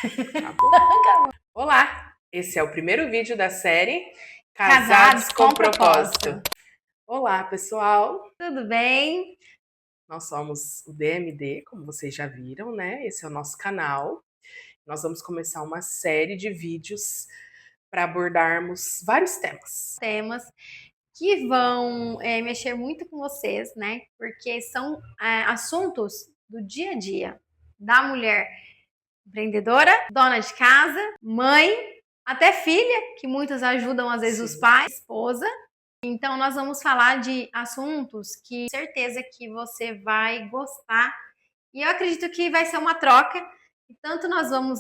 Acabou. Olá, esse é o primeiro vídeo da série Casados com Propósito. Olá, pessoal. Tudo bem? Nós somos o DMD, como vocês já viram, né? Esse é o nosso canal. Nós vamos começar uma série de vídeos para abordarmos vários temas. Temas que vão mexer muito com vocês, né? Porque são assuntos do dia a dia da mulher empreendedora, dona de casa, mãe, até filha, que muitas ajudam às vezes os pais, esposa. Então nós vamos falar de assuntos que certeza que você vai gostar. E eu acredito que vai ser uma troca, e tanto nós vamos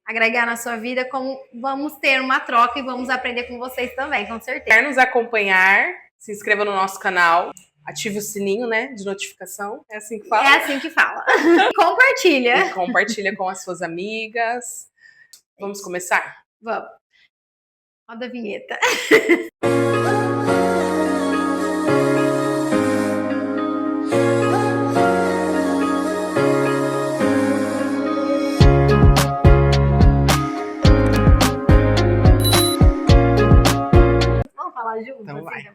agregar na sua vida, como vamos ter uma troca e vamos aprender com vocês também, com certeza. Quer nos acompanhar? Se inscreva no nosso canal, ative o sininho, né, de notificação. É assim que fala? É assim que fala. Compartilha. E compartilha com as suas amigas. Vamos começar? Vamos. Roda a vinheta. Junto, então vai.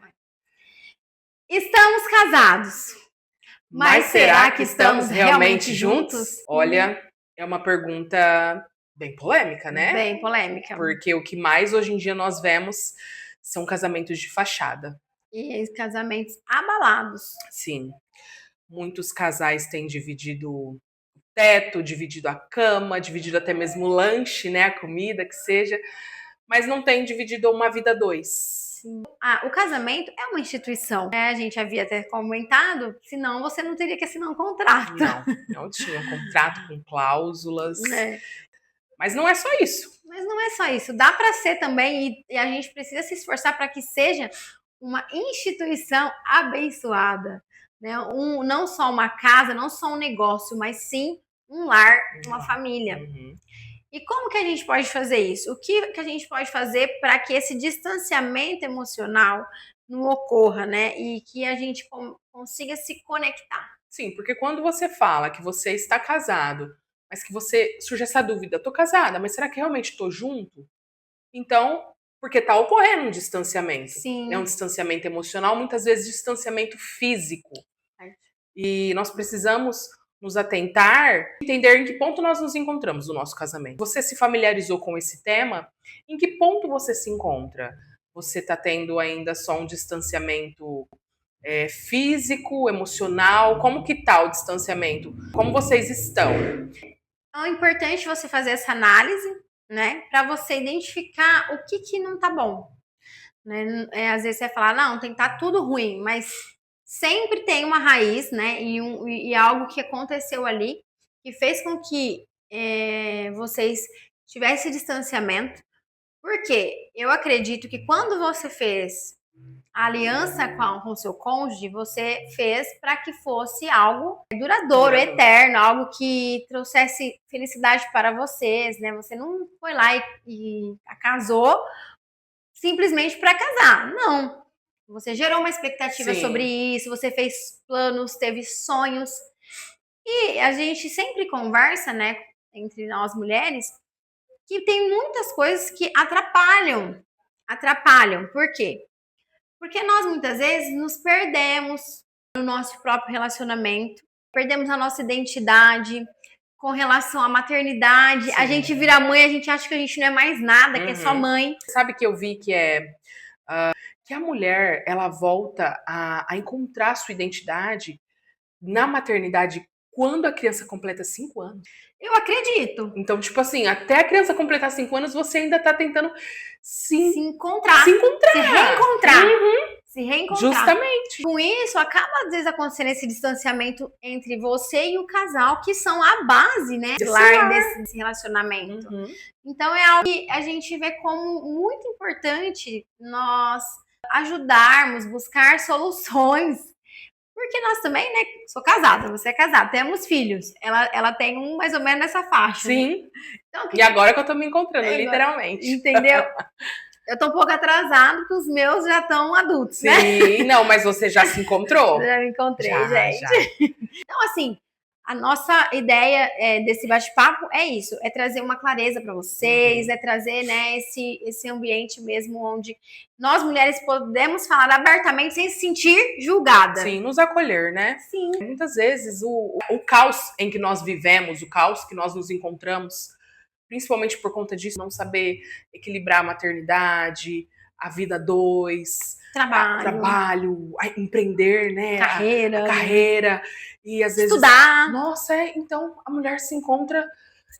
Estamos casados, mas será que estamos realmente juntos? Olha, é uma pergunta bem polêmica, né? Bem polêmica. Porque o que mais hoje em dia nós vemos são casamentos de fachada. E casamentos abalados. Sim. Muitos casais têm dividido o teto, dividido a cama, dividido até mesmo o lanche, né? A comida, que seja. Mas não tem dividido uma vida a dois. O casamento é uma instituição, né? A gente havia até comentado, senão você não teria que assinar um contrato. Não tinha um contrato com cláusulas. Mas não é só isso. Mas não é só isso. Dá para ser também, e a gente precisa se esforçar para que seja uma instituição abençoada, né? Não só uma casa, não só um negócio, mas sim um lar, uma família. E como que a gente pode fazer isso? O que a gente pode fazer para que esse distanciamento emocional não ocorra, né? E que a gente consiga se conectar. Sim, porque quando você fala que você está casado, mas que você surge essa dúvida, tô casada, mas será que realmente tô junto? Então, porque tá ocorrendo um distanciamento. Sim. É um distanciamento emocional, muitas vezes distanciamento físico. E nós precisamos nos atentar, entender em que ponto nós nos encontramos no nosso casamento. Você se familiarizou com esse tema? Em que ponto você se encontra? Você está tendo ainda só um distanciamento físico, emocional? Como que tá o distanciamento? Como vocês estão? Então é importante você fazer essa análise, né? Para você identificar o que não tá bom. Né? Às vezes você vai falar, não, tem que estar tudo ruim, mas sempre tem uma raiz, né? E algo que aconteceu ali que fez com que vocês tivessem distanciamento. Porque eu acredito que quando você fez a aliança com o seu cônjuge, você fez para que fosse algo duradouro, eterno, algo que trouxesse felicidade para vocês, né? Você não foi lá e casou simplesmente para casar, não. Você gerou uma expectativa sobre isso, você fez planos, teve sonhos. E a gente sempre conversa, né, entre nós mulheres, que tem muitas coisas que atrapalham. Por quê? Porque nós muitas vezes nos perdemos no nosso próprio relacionamento, perdemos a nossa identidade com relação à maternidade. Sim. A gente vira mãe, a gente acha que a gente não é mais nada, que é só mãe. Sabe que eu vi que que a mulher, ela volta a encontrar a sua identidade na maternidade quando a criança completa 5 anos. Eu acredito. Então, tipo assim, até a criança completar 5 anos, você ainda tá tentando se encontrar. Se reencontrar. Se reencontrar. Justamente. Com isso, acaba às vezes acontecendo esse distanciamento entre você e o casal, que são a base, né, desse relacionamento. Então é algo que a gente vê como muito importante nós ajudarmos, buscar soluções. Porque nós também, né, sou casada, você é casada, temos filhos. Ela tem mais ou menos nessa faixa. Sim. Né? Então, e agora que eu tô me encontrando, literalmente. Entendeu? Eu tô um pouco atrasada, porque os meus já estão adultos, né? Sim, não, mas você já se encontrou? Já me encontrei, gente. Já. Então, assim, a nossa ideia desse bate-papo é isso, é trazer uma clareza para vocês, é trazer, né, esse ambiente mesmo onde nós mulheres podemos falar abertamente sem se sentir julgada. Sim, nos acolher, né? Sim. Muitas vezes o caos em que nós vivemos, o caos que nós nos encontramos, principalmente por conta disso, não saber equilibrar a maternidade, a vida a dois, trabalho, empreender, né? Carreira. A carreira. E às vezes. Estudar. Nossa, então a mulher se encontra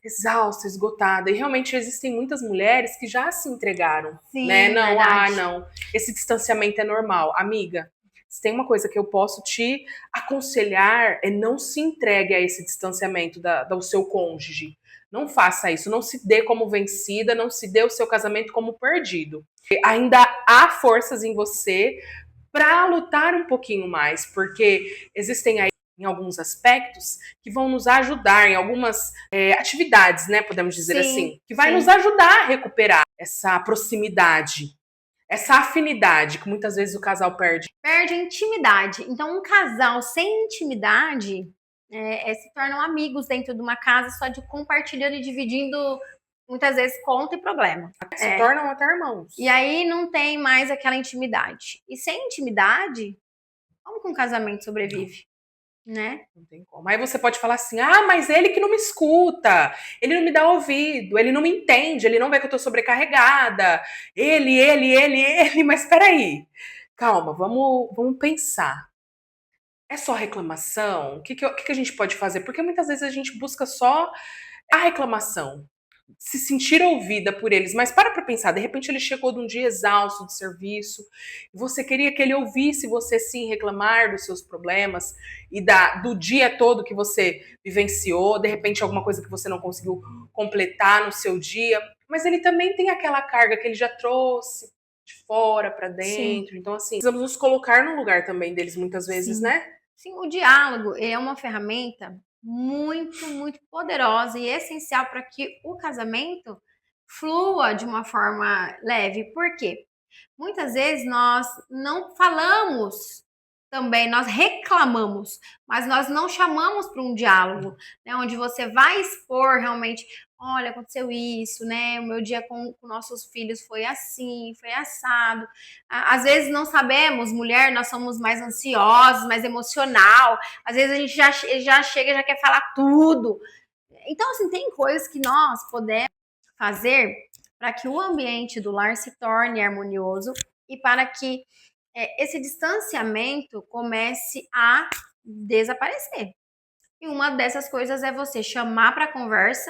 exausta, esgotada. E realmente existem muitas mulheres que já se entregaram. Sim, né? Não, verdade. não. Esse distanciamento é normal. Amiga, se tem uma coisa que eu posso te aconselhar é não se entregue a esse distanciamento do seu cônjuge. Não faça isso, não se dê como vencida, não se dê o seu casamento como perdido. Ainda há forças em você para lutar um pouquinho mais, porque existem aí em alguns aspectos que vão nos ajudar, em algumas atividades, né, podemos dizer assim, que vai nos ajudar a recuperar essa proximidade, essa afinidade que muitas vezes o casal perde. Perde a intimidade. Então, um casal sem intimidade se tornam amigos dentro de uma casa só de compartilhando e dividindo, muitas vezes, conta e problema. Se tornam até irmãos. E aí não tem mais aquela intimidade. E sem intimidade, como que um casamento sobrevive? Né? Não tem como. Aí você pode falar assim, mas ele que não me escuta, ele não me dá ouvido, ele não me entende, ele não vê que eu tô sobrecarregada, ele, mas peraí, calma, vamos pensar. É só reclamação? O que a gente pode fazer? Porque muitas vezes a gente busca só a reclamação, se sentir ouvida por eles, mas para pensar, de repente ele chegou de um dia exausto de serviço, e você queria que ele ouvisse você sim reclamar dos seus problemas e do dia todo que você vivenciou, de repente alguma coisa que você não conseguiu completar no seu dia, mas ele também tem aquela carga que ele já trouxe de fora para dentro, então assim, precisamos nos colocar no lugar também deles muitas vezes, né? Sim, o diálogo é uma ferramenta muito, muito poderosa e essencial para que o casamento flua de uma forma leve. Por quê? Muitas vezes nós não falamos também, nós reclamamos, mas nós não chamamos para um diálogo, né, onde você vai expor realmente, olha, aconteceu isso, né, o meu dia com nossos filhos foi assim, foi assado. Às vezes não sabemos, mulher, nós somos mais ansiosos, mais emocional, às vezes a gente já chega, já quer falar tudo. Então, assim, tem coisas que nós podemos fazer para que o ambiente do lar se torne harmonioso e para que esse distanciamento comece a desaparecer. E uma dessas coisas é você chamar para conversa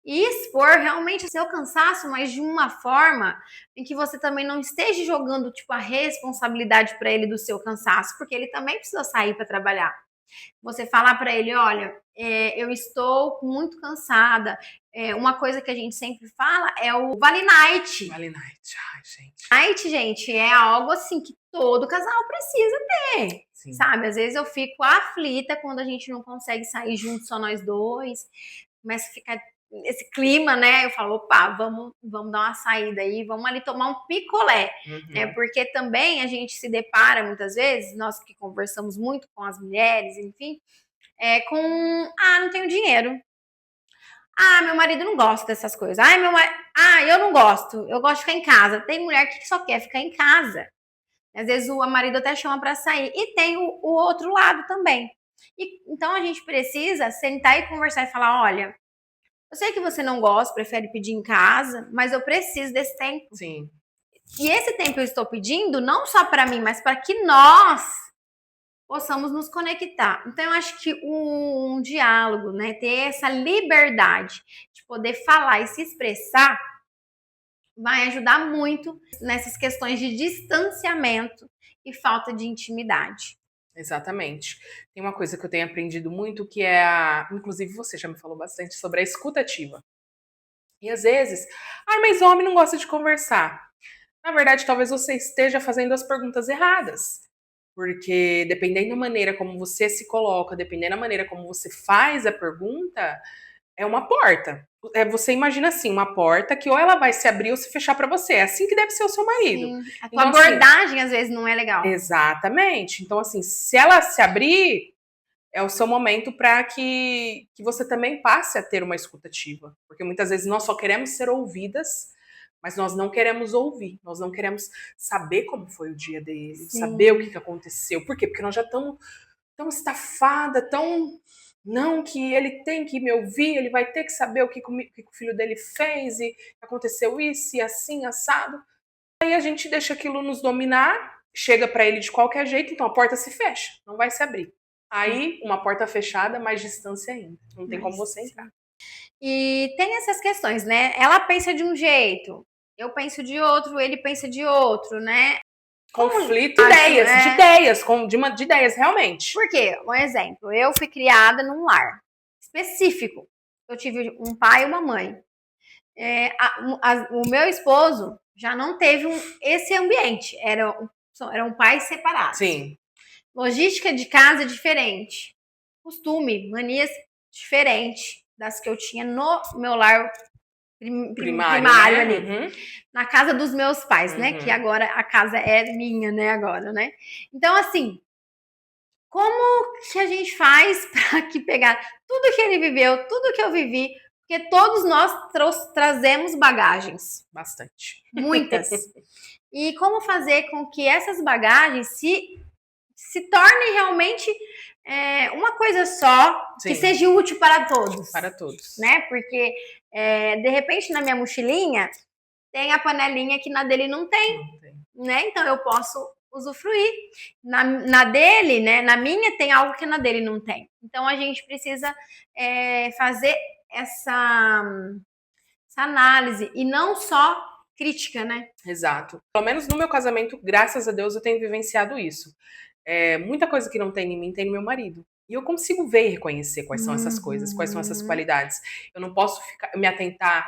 e expor realmente o seu cansaço, mas de uma forma em que você também não esteja jogando tipo a responsabilidade para ele do seu cansaço, porque ele também precisa sair para trabalhar. Você falar para ele, olha, eu estou muito cansada. Uma coisa que a gente sempre fala é o Vale Night. Vale Night, ai, gente. Night, gente, é algo assim que todo casal precisa ter, sabe? Às vezes eu fico aflita quando a gente não consegue sair junto, só nós dois. Começa a ficar esse clima, né? Eu falo, opa, vamos dar uma saída aí, vamos ali tomar um picolé. Porque também a gente se depara muitas vezes, nós que conversamos muito com as mulheres, enfim, não tenho dinheiro. Meu marido não gosta dessas coisas. Eu não gosto. Eu gosto de ficar em casa. Tem mulher que só quer ficar em casa. Às vezes o marido até chama para sair. E tem o outro lado também. Então a gente precisa sentar e conversar e falar, olha, eu sei que você não gosta, prefere pedir em casa, mas eu preciso desse tempo. Sim. E esse tempo eu estou pedindo não só para mim, mas para que nós possamos nos conectar. Então, eu acho que um diálogo, né, ter essa liberdade de poder falar e se expressar vai ajudar muito nessas questões de distanciamento e falta de intimidade. Exatamente. Tem uma coisa que eu tenho aprendido muito que inclusive você já me falou bastante sobre a escuta ativa. E às vezes, mas homem não gosta de conversar. Na verdade, talvez você esteja fazendo as perguntas erradas. Porque dependendo da maneira como você se coloca, dependendo da maneira como você faz a pergunta, é uma porta. Você imagina assim, uma porta que ou ela vai se abrir ou se fechar para você. É assim que deve ser o seu marido. Sim. A tua abordagem, às vezes, não é legal. Exatamente. Então, assim, se ela se abrir, é o seu momento para que você também passe a ter uma escuta ativa. Porque muitas vezes nós só queremos ser ouvidas, mas nós não queremos ouvir, nós não queremos saber como foi o dia dele, Sim. saber o que aconteceu. Por quê? Porque nós já estamos tão estafada, tão... Não, que ele tem que me ouvir, ele vai ter que saber o que o filho dele fez e aconteceu isso e assim, assado. Aí a gente deixa aquilo nos dominar, chega para ele de qualquer jeito, então a porta se fecha, não vai se abrir. Aí, uma porta fechada, mais distância ainda. Não tem como você entrar. E tem essas questões, né? Ela pensa de um jeito, eu penso de outro, ele pensa de outro, né? Conflito, ideias, de ideias, realmente. Por quê? Um exemplo, eu fui criada num lar específico. Eu tive um pai e uma mãe. O meu esposo já não teve esse ambiente. Eram pais separados. Sim. Logística de casa diferente. Costume, manias diferentes das que eu tinha no meu lar primário né? ali. Uhum. Na casa dos meus pais, né? Que agora a casa é minha, né? Agora, né? Então, assim, como que a gente faz para que pegar tudo que ele viveu, tudo que eu vivi, porque todos nós trazemos bagagens. Bastante. Muitas. E como fazer com que essas bagagens se tornem realmente uma coisa só, Sim. Que seja útil para todos. Para todos. Né? Porque, de repente, na minha mochilinha, tem a panelinha que na dele não tem. Né? Então, eu posso usufruir. Na dele, né? Na minha, tem algo que na dele não tem. Então, a gente precisa fazer essa análise e não só crítica, né? Exato. Pelo menos no meu casamento, graças a Deus, eu tenho vivenciado isso. Muita coisa que não tem em mim tem no meu marido. E eu consigo ver e reconhecer quais são essas coisas, quais são essas qualidades. Eu não posso me atentar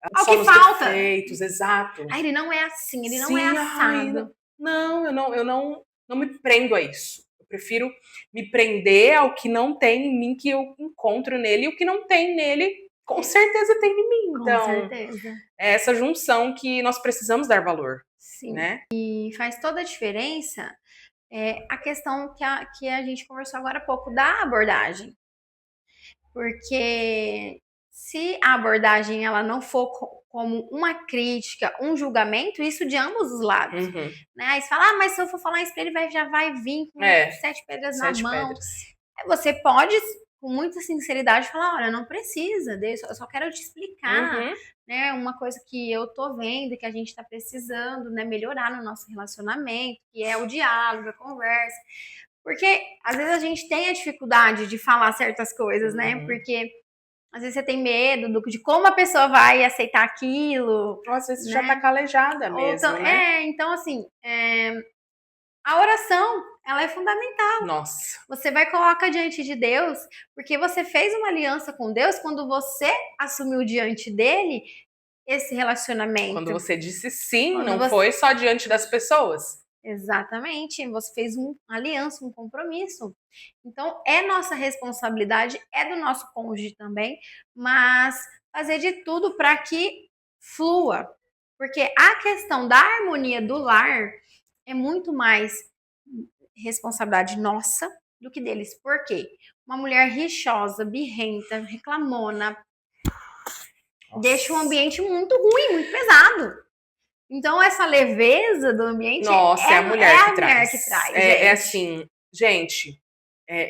ao só que nos falta. defeitos, exato. Ele não é assim, ele não é assado. Eu não me prendo a isso. Eu prefiro me prender ao que não tem em mim, que eu encontro nele, e o que não tem nele, com certeza tem em mim. Então, com certeza. É essa junção que nós precisamos dar valor. Sim. Né? E faz toda a diferença a questão que a gente conversou agora há pouco da abordagem. Porque se a abordagem ela não for como uma crítica, um julgamento, isso de ambos os lados. Né? Aí você fala, mas se eu for falar isso pra ele, já vai vir com 7 pedras na mão. Você pode, com muita sinceridade, falar, olha, não precisa, eu só quero te explicar, né, uma coisa que eu tô vendo, que a gente tá precisando, né, melhorar no nosso relacionamento, que é o diálogo, a conversa. Porque, às vezes, a gente tem a dificuldade de falar certas coisas, né, porque às vezes você tem medo de como a pessoa vai aceitar aquilo. Ou às vezes já tá calejada mesmo, né? Então, assim, a oração, ela é fundamental. Nossa. Você vai colocar diante de Deus, porque você fez uma aliança com Deus quando você assumiu diante dele esse relacionamento. Quando você disse sim, foi só diante das pessoas. Exatamente. Você fez uma aliança, um compromisso. Então, é nossa responsabilidade, é do nosso cônjuge também, mas fazer de tudo para que flua. Porque a questão da harmonia do lar é muito mais responsabilidade nossa do que deles. Por quê? Uma mulher rixosa, birrenta, reclamona, deixa o ambiente muito ruim, muito pesado. Então, essa leveza do ambiente é a mulher que traz. É assim, gente,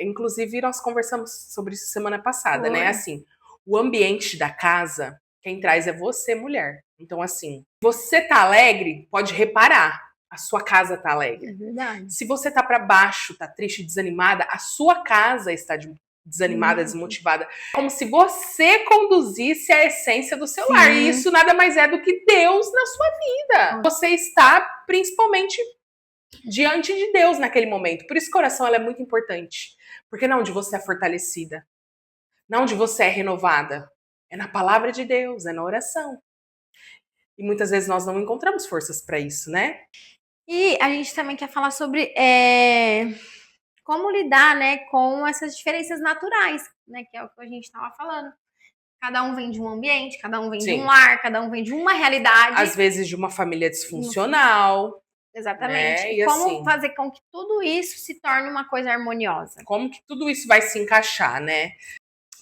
inclusive nós conversamos sobre isso semana passada, né? Assim, o ambiente da casa, quem traz é você, mulher. Então, assim, você tá alegre, pode reparar. A sua casa tá alegre. É verdade. Se você tá para baixo, tá triste, desanimada, a sua casa está desanimada, desmotivada. Como se você conduzisse a essência do seu lar. E isso nada mais é do que Deus na sua vida. Você está principalmente diante de Deus naquele momento. Por isso que a oração ela é muito importante. Porque não onde você é fortalecida. Não onde você é renovada. É na palavra de Deus, é na oração. E muitas vezes nós não encontramos forças para isso, né? E a gente também quer falar sobre como lidar, né, com essas diferenças naturais, né, que é o que a gente estava falando. Cada um vem de um ambiente, cada um vem de um lar, cada um vem de uma realidade. Às vezes de uma família disfuncional. Exatamente. Né? E como fazer com que tudo isso se torne uma coisa harmoniosa? Como que tudo isso vai se encaixar, né?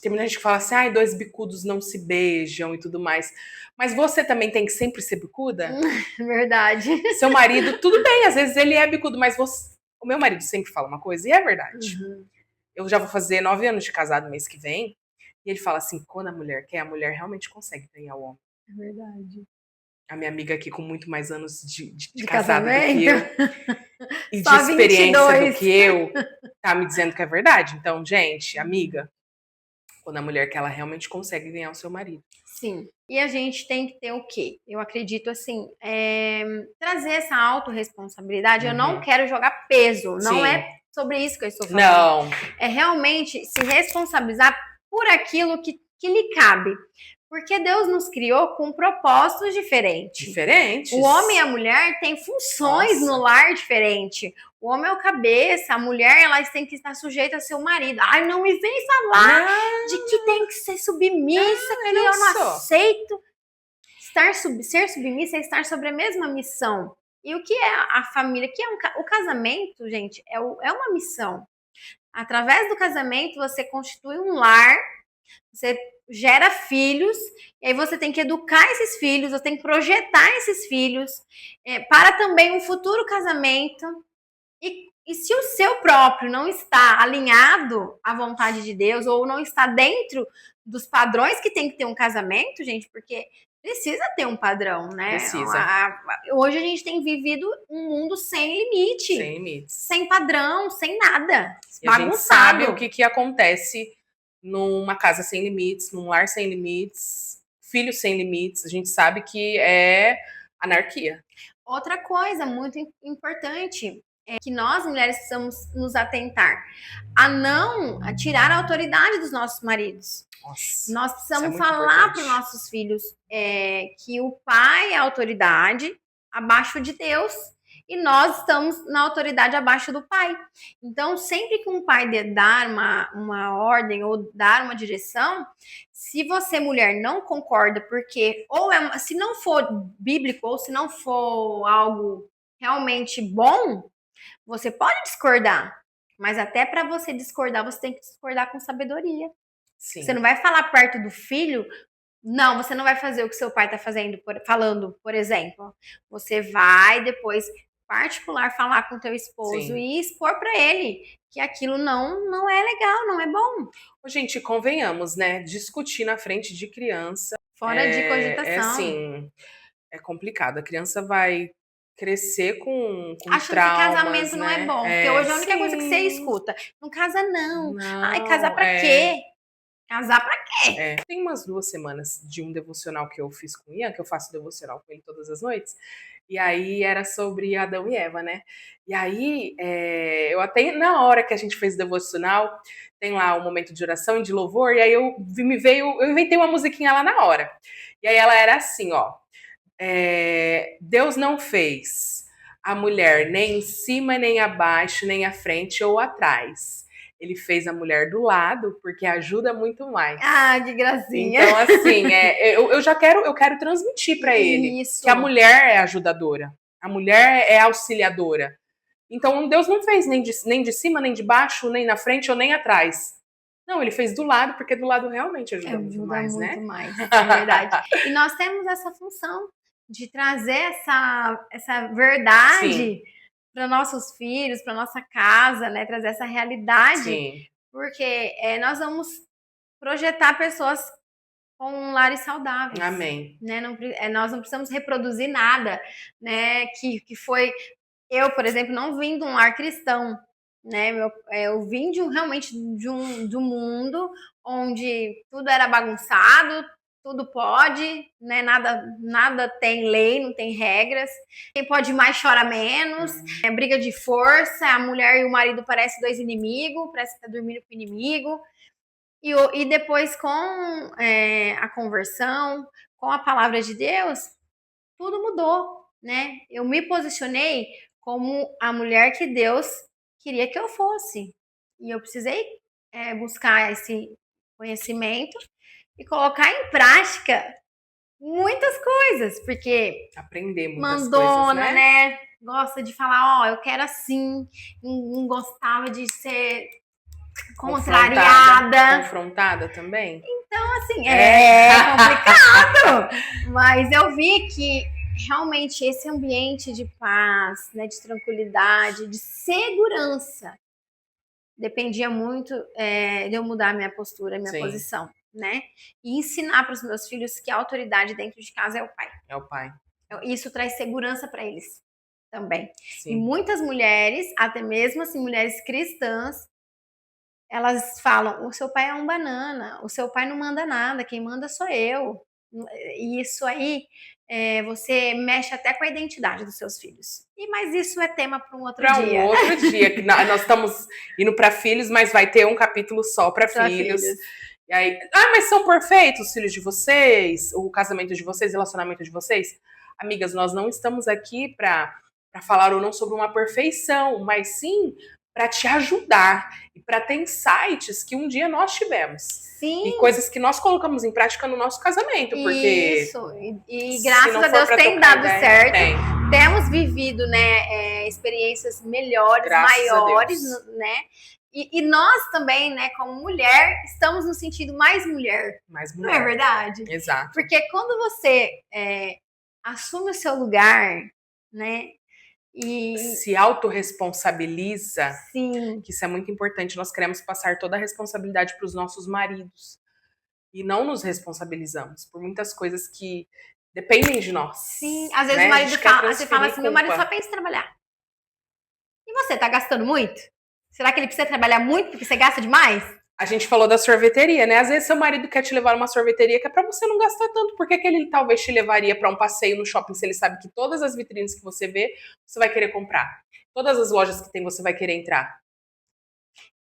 Tem muita gente que fala assim, ai, dois bicudos não se beijam e tudo mais. Mas você também tem que sempre ser bicuda? Verdade. Seu marido, tudo bem, às vezes ele é bicudo, mas você... O meu marido sempre fala uma coisa, e é verdade. Eu já vou fazer 9 anos de casado mês que vem, e ele fala assim, quando a mulher quer, a mulher realmente consegue ganhar o homem. É verdade. A minha amiga aqui com muito mais anos de casado do casamento? que eu, e Só de experiência 22. do que eu, tá me dizendo que é verdade. Então, gente, amiga, quando a mulher quer, ela realmente consegue ganhar o seu marido. Sim. E a gente tem que ter o quê? Eu acredito assim, trazer essa autorresponsabilidade. Eu não quero jogar peso, não é sobre isso que eu estou falando. Não. É realmente se responsabilizar por aquilo que lhe cabe. Porque Deus nos criou com propósitos diferentes. Diferentes. O homem e a mulher têm funções no lar diferentes. O homem é o cabeça, a mulher, elas têm que estar sujeitas ao seu marido. Ai, não me vem falar de que tem que ser submissa, que eu não aceito. Ser submissa é estar sobre a mesma missão. E o que é a família? Que é o casamento, gente, é uma missão. Através do casamento, você constitui um lar, você gera filhos, e aí você tem que educar esses filhos, você tem que projetar esses filhos para também um futuro casamento. E se o seu próprio não está alinhado à vontade de Deus, ou não está dentro dos padrões que tem que ter um casamento, gente, porque precisa ter um padrão, né? Precisa. Hoje a gente tem vivido um mundo sem limite. Sem limites. Sem padrão, sem nada. E a gente sabe o que acontece numa casa sem limites, num lar sem limites, filhos sem limites. A gente sabe que é anarquia. Outra coisa muito importante é que nós, mulheres, precisamos nos atentar a não tirar a autoridade dos nossos maridos. Nossa, nós precisamos falar para os nossos filhos que o pai é a autoridade abaixo de Deus e nós estamos na autoridade abaixo do pai. Então, sempre que um pai dar uma ordem ou dar uma direção, se você, mulher, não concorda, porque se não for bíblico ou se não for algo realmente bom, você pode discordar. Mas até para você discordar, você tem que discordar com sabedoria. Sim. Você não vai falar perto do filho, não, você não vai fazer o que seu pai está falando, por exemplo. Você vai depois particular falar com teu esposo e expor para ele que aquilo não é legal, não é bom. Gente, convenhamos, né? Discutir na frente de criança fora de cogitação. É assim, é complicado. A criança vai crescer com acho traumas, que casamento né? Não é bom, porque hoje a única coisa que você escuta, não casa não. Ai, casar pra quê? Casar pra quê? Tem umas 2 semanas de um devocional que eu fiz com o Ian, que eu faço devocional com ele todas as noites, e aí era sobre Adão e Eva, né? E aí, eu até, na hora que a gente fez o devocional, tem lá um momento de oração e de louvor, e aí eu inventei uma musiquinha lá na hora. E aí ela era assim, ó, Deus não fez a mulher nem em cima, nem abaixo, nem à frente ou atrás. Ele fez a mulher do lado, porque ajuda muito mais. Ah, que gracinha. Então, assim, eu quero transmitir para ele que a mulher é ajudadora, a mulher é auxiliadora. Então, Deus não fez nem de cima, nem de baixo, nem na frente ou nem atrás. Não, ele fez do lado, porque do lado realmente ajuda muito mais, né? Muito mais, é verdade. E nós temos essa função de trazer essa verdade para nossos filhos, para nossa casa, né? Trazer essa realidade. Sim. Porque nós vamos projetar pessoas com lares saudáveis. Amém. Né? Nós não precisamos reproduzir nada, né? Que foi... Eu, por exemplo, não vim de um lar cristão, né? Eu vim realmente de um mundo onde tudo era bagunçado, tudo pode, né? Nada tem lei, não tem regras. Quem pode mais chora menos. É briga de força. A mulher e o marido parecem 2 inimigos, parece que tá dormindo com o inimigo. E depois com a conversão, com a palavra de Deus, tudo mudou, né? Eu me posicionei como a mulher que Deus queria que eu fosse. E eu precisei buscar esse conhecimento e colocar em prática muitas coisas, porque aprender muitas mandona, coisas, né? gosta de falar, ó, eu quero assim, não gostava de ser contrariada. Confrontada também? Então, assim, é complicado. Mas eu vi que realmente esse ambiente de paz, né, de tranquilidade, de segurança, dependia muito de eu mudar minha postura, minha posição, né? E ensinar para os meus filhos que a autoridade dentro de casa é o pai. É o pai. Isso traz segurança para eles também. Sim. E muitas mulheres, até mesmo assim, mulheres cristãs, elas falam, o seu pai é um banana, o seu pai não manda nada, quem manda sou eu. E isso aí, você mexe até com a identidade dos seus filhos. Mas isso é tema para um outro dia. Para um outro dia, que nós estamos indo para filhos, mas vai ter um capítulo só para filhos. E aí, mas são perfeitos os filhos de vocês, o casamento de vocês, o relacionamento de vocês? Amigas, nós não estamos aqui para falar ou não sobre uma perfeição, mas sim para te ajudar e para ter insights que um dia nós tivemos. Sim. E coisas que nós colocamos em prática no nosso casamento. Porque isso. E graças a Deus tem dado certo. Temos vivido, né, experiências melhores, maiores, né? E nós também, né, como mulher, estamos no sentido mais mulher. Mais mulher. Não é verdade? Exato. Porque quando você assume o seu lugar, né? E se autorresponsabiliza, sim, que isso é muito importante. Nós queremos passar toda a responsabilidade para os nossos maridos e não nos responsabilizamos por muitas coisas que dependem de nós. Sim, às vezes o marido fala, você fala assim, meu marido só pensa em trabalhar. E você tá gastando muito? Será que ele precisa trabalhar muito porque você gasta demais? A gente falou da sorveteria, né? Às vezes seu marido quer te levar numa sorveteria que é pra você não gastar tanto. Por que ele talvez te levaria pra um passeio no shopping se ele sabe que todas as vitrines que você vê, você vai querer comprar? Todas as lojas que tem, você vai querer entrar?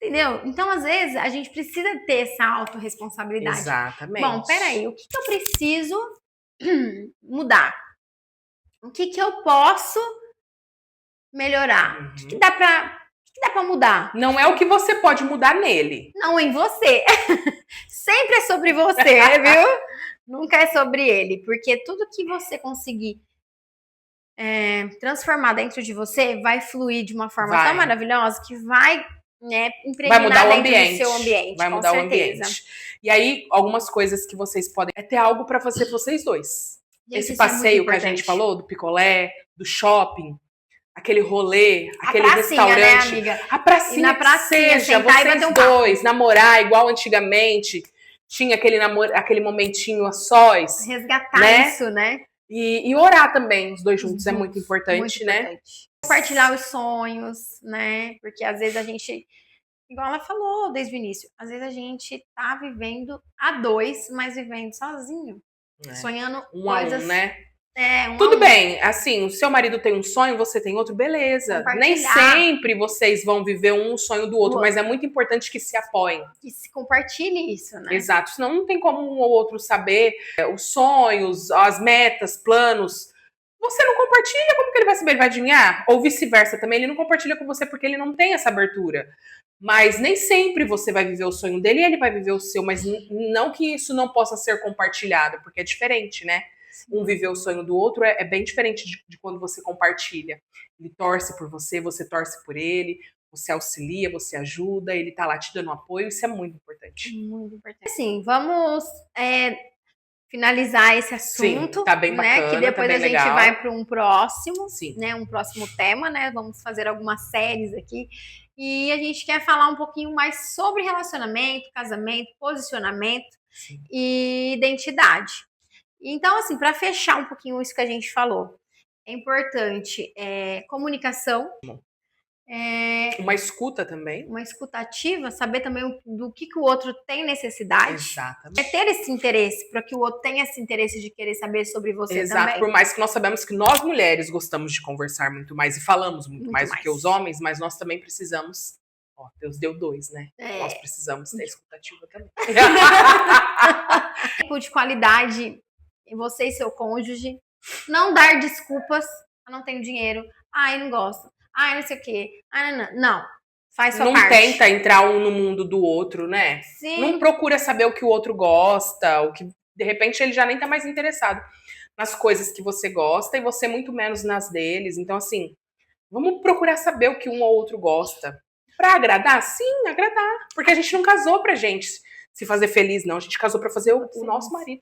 Entendeu? Então, às vezes, a gente precisa ter essa autorresponsabilidade. Exatamente. Bom, peraí, o que eu preciso mudar? O que eu posso melhorar? Uhum. O que dá pra mudar? Não é o que você pode mudar nele. Não, em você. Sempre é sobre você, viu? Nunca é sobre ele. Porque tudo que você conseguir transformar dentro de você vai fluir de uma forma tão maravilhosa que vai, né, impregnar vai mudar o dentro ambiente. do seu ambiente. Vai mudar o ambiente. E aí, algumas coisas que vocês podem... ter algo pra fazer vocês dois. Esse passeio que a gente falou, do picolé, do shopping... Aquele rolê, aquele restaurante. Né, amiga? A pracinha, e na pracinha, seja vocês dois, namorar igual antigamente. Tinha aquele momentinho a sós. Resgatar isso, né? E orar também, os dois juntos, é muito importante, né? Importante. Compartilhar os sonhos, né? Porque às vezes a gente, igual ela falou desde o início, às vezes a gente tá vivendo a dois, mas vivendo sozinho. Sonhando coisas... a um, né? Tudo bem, assim, o seu marido tem um sonho, você tem outro, beleza. Nem sempre vocês vão viver um sonho do outro, mas é muito importante que se apoiem. Que se compartilhe isso, né? Exato, senão não tem como um ou outro saber os sonhos, as metas, planos. Você não compartilha, como que ele vai saber? Ele vai adivinhar? Ou vice-versa também, ele não compartilha com você porque ele não tem essa abertura. Mas nem sempre você vai viver o sonho dele e ele vai viver o seu, mas não que isso não possa ser compartilhado, porque é diferente, né? Um viver o sonho do outro é bem diferente de quando você compartilha. Ele torce por você, você torce por ele, você auxilia, você ajuda, ele tá lá te dando apoio, isso é muito importante. Muito importante. Assim, vamos finalizar esse assunto. Sim, tá bem bacana, que depois tá bem a gente legal. vai para um próximo, Sim. né? Um próximo tema, né? Vamos fazer algumas séries aqui. E a gente quer falar um pouquinho mais sobre relacionamento, casamento, posicionamento e identidade. Então, assim, para fechar um pouquinho isso que a gente falou, é importante comunicação. Uma escuta também. Uma escuta ativa, saber também do que o outro tem necessidade. Exatamente. É ter esse interesse, para que o outro tenha esse interesse de querer saber sobre você também. Exato, por mais que nós sabemos que nós mulheres gostamos de conversar muito mais e falamos muito mais do que os homens, mas nós também precisamos... Ó, Deus deu dois, né? Nós precisamos ter escuta ativa também. Tempo de qualidade em você e seu cônjuge. Não dar desculpas. Eu não tenho dinheiro. Ai, não gosto. Ai, não sei o quê. Ai, não. Faz sua parte. Não tenta entrar um no mundo do outro, né? Sim. Não procura saber o que o outro gosta, o que de repente ele já nem tá mais interessado. nas coisas que você gosta e você muito menos nas deles. Então, assim, vamos procurar saber o que um ou outro gosta. Pra agradar? Sim, agradar. Porque a gente não casou pra gente se fazer feliz, não. A gente casou pra fazer o nosso marido.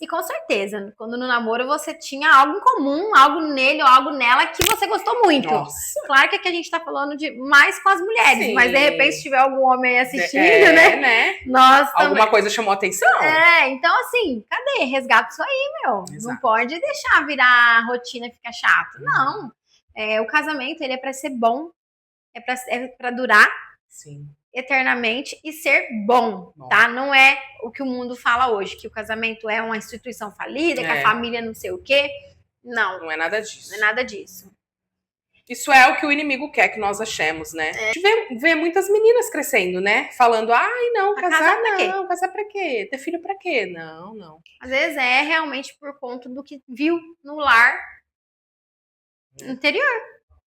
E com certeza, quando no namoro você tinha algo em comum, algo nele ou algo nela que você gostou muito. Nossa. Claro que aqui a gente tá falando de mais com as mulheres, Sim. mas de repente se tiver algum homem aí assistindo, né? Nós Alguma também. coisa chamou atenção? Então assim, cadê? Resgata isso aí, meu. Exato. Não pode deixar virar rotina e ficar chato. Não. O casamento, ele é pra ser bom, é pra durar. Sim. Eternamente e ser bom, tá? Não é o que o mundo fala hoje, que o casamento é uma instituição falida, que a família não sei o quê. Não. Não é nada disso. Não é nada disso. Isso é o que o inimigo quer que nós achemos, né? A gente vê muitas meninas crescendo, né? Falando, ai, não, casar pra quê? não, casar pra quê? Ter filho pra quê? Não, não. Às vezes é realmente por conta do que viu no lar anterior,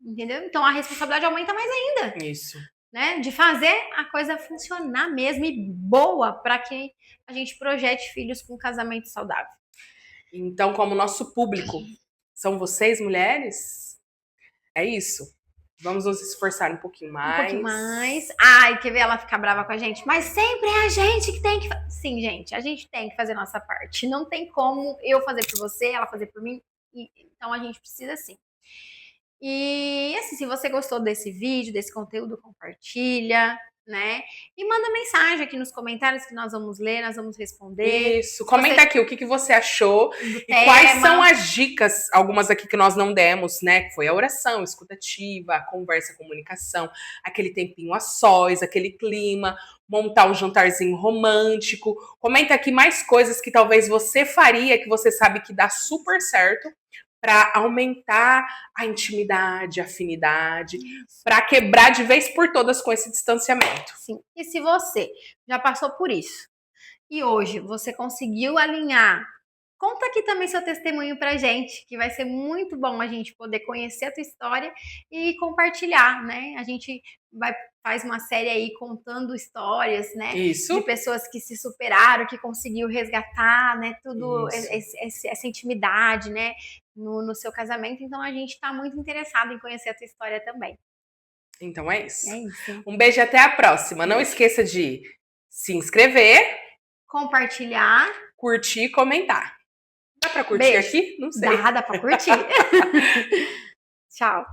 entendeu? Então a responsabilidade aumenta mais ainda. Isso. Né, de fazer a coisa funcionar mesmo e boa para que a gente projete filhos com um casamento saudável. Então, como nosso público são vocês, mulheres, é isso. Vamos nos esforçar um pouquinho mais. Um pouquinho mais. Ai, quer ver ela ficar brava com a gente? Mas sempre é a gente que tem que... Sim, gente, a gente tem que fazer a nossa parte. Não tem como eu fazer por você, ela fazer por mim. Então, a gente precisa sim. E assim, se você gostou desse vídeo, desse conteúdo, compartilha, né? E manda mensagem aqui nos comentários que nós vamos ler, nós vamos responder. Isso, comenta aqui o que você achou e tema. Quais são as dicas, algumas aqui que nós não demos, né? Que foi a oração, a escutativa, a conversa, a comunicação, aquele tempinho a sós, aquele clima, montar um jantarzinho romântico. Comenta aqui mais coisas que talvez você faria, que você sabe que dá super certo, para aumentar a intimidade, a afinidade, para quebrar de vez por todas com esse distanciamento. Sim. E se você já passou por isso e hoje você conseguiu alinhar, conta aqui também seu testemunho pra gente, que vai ser muito bom a gente poder conhecer a tua história e compartilhar, né? A gente faz uma série aí contando histórias, né? Isso. De pessoas que se superaram, que conseguiu resgatar, né? Tudo essa intimidade, né? No seu casamento. Então a gente tá muito interessado em conhecer a tua história também. Então é isso. É isso. Um beijo e até a próxima. Não esqueça de se inscrever, compartilhar, curtir e comentar. Dá pra curtir beijo. aqui? Não sei. Dá pra curtir. Tchau.